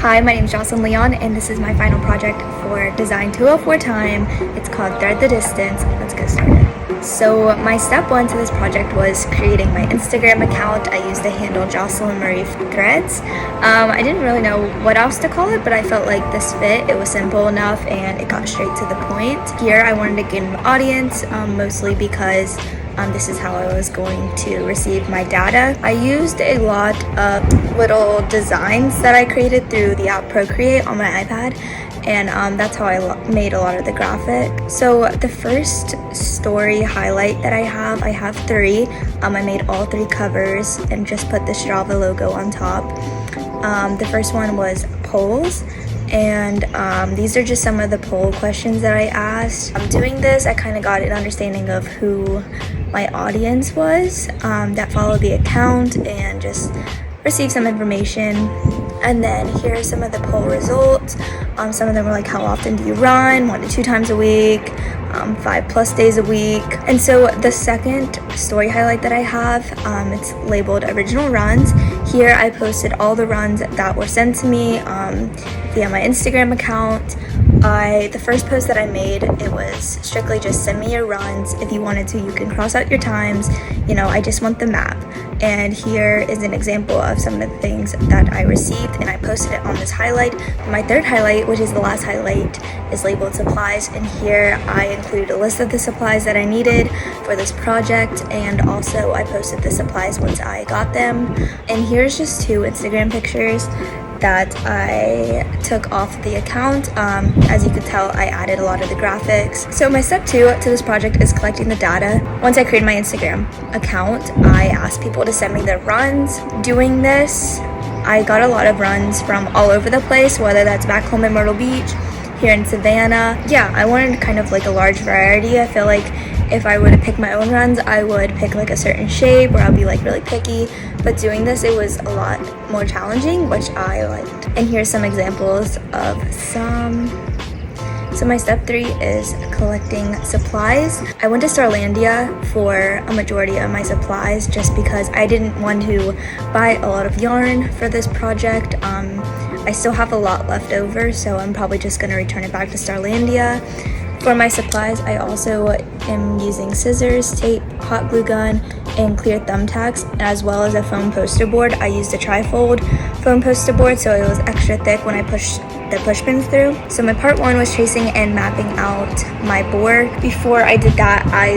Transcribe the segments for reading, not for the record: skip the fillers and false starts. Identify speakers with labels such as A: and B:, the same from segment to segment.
A: Hi, my name is Joselyn, and this is my final project for Design 204 time. It's called Thread the Distance. Let's get started. So my step one to this project was creating my Instagram account. I used the handle Joselyn Marie Threads. I didn't really know what else to call it, but I felt like this fit. It was simple enough and it got straight to the point. Here I wanted to gain an audience, mostly because this is how I was going to receive my data. I used a lot of little designs that I created through the app Procreate on my iPad, and that's how I made a lot of the graphic. So the first story highlight that I have three. I made all three covers and just put the Strava logo on top. The first one was polls. And these are just some of the poll questions that I asked. Doing this, I kind of got an understanding of who my audience was that followed the account and just received some information. And then here are some of the poll results. Some of them were like, how often do you run? 1 to 2 times a week, 5+ days a week. And so the second story highlight that I have, it's labeled original runs. Here I posted all the runs that were sent to me via my Instagram account. The first post that I made, it was strictly just send me your runs. If you wanted to, you can cross out your times. I just want the map. And here is an example of some of the things that I received, and I posted it on this highlight. My third highlight, which is the last highlight, is labeled supplies, and here I included a list of the supplies that I needed for this project, and also I posted the supplies once I got them. And here's just 2 Instagram pictures that I took off the account. As you can tell, I added a lot of the graphics. So my step 2 to this project is collecting the data. Once I created my Instagram account, I asked people to send me their runs. Doing this, I got a lot of runs from all over the place, whether that's back home in Myrtle Beach, here in Savannah. Yeah, I wanted kind of like a large variety. I feel like if I were to pick my own runs, I would pick like a certain shape, or I'll be like really picky. But doing this, it was a lot more challenging, which I liked. And here's some examples of some. So my step 3 is collecting supplies. I went to Starlandia for a majority of my supplies just because I didn't want to buy a lot of yarn for this project. I still have a lot left over, so I'm probably just gonna return it back to Starlandia. For my supplies, I also am using scissors, tape, hot glue gun, and clear thumbtacks, as well as a foam poster board. I used a tri-fold foam poster board, so it was extra thick when I pushed the push pins through. So my part 1 was tracing and mapping out my board. Before I did that, I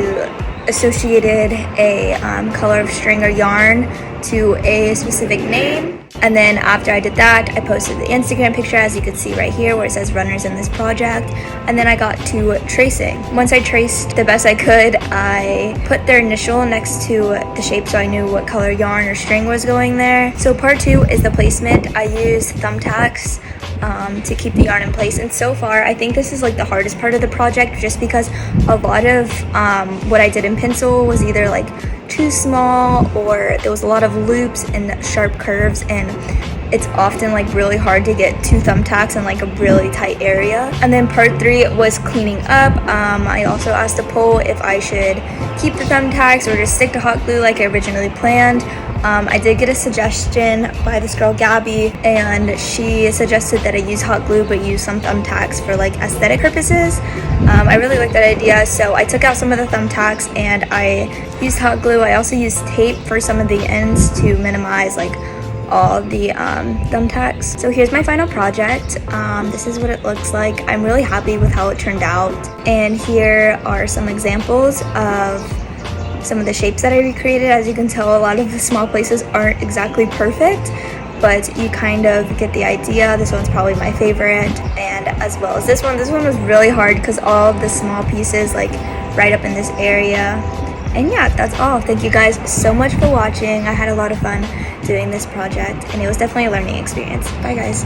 A: associated a color of string or yarn to a specific name. And then after I did that, I posted the Instagram picture, as you can see right here, where it says runners in this project. And then I got to tracing. Once I traced the best I could, I put their initial next to the shape so I knew what color yarn or string was going there. So part 2 is the placement. I used thumbtacks to keep the yarn in place, and so far I think this is like the hardest part of the project, just because a lot of what I did in pencil was either like too small, or there was a lot of loops and sharp curves, and it's often like really hard to get 2 thumbtacks in like a really tight area. And then part 3 was cleaning up. I also asked the poll if I should keep the thumbtacks or just stick to hot glue like I originally planned. I did get a suggestion by this girl Gabby, and she suggested that I use hot glue but use some thumbtacks for like aesthetic purposes. I really like that idea, so I took out some of the thumbtacks and I used hot glue. I also used tape for some of the ends to minimize like all the thumbtacks. So here's my final project. This is what it looks like. I'm really happy with how it turned out, and here are some examples of some of the shapes that I recreated. As you can tell, a lot of the small places aren't exactly perfect, but you kind of get the idea. This one's probably my favorite, and as well as this one. This one was really hard because all of the small pieces like right up in this area. And yeah, that's all. Thank you guys so much for watching. I had a lot of fun doing this project, and it was definitely a learning experience. Bye guys.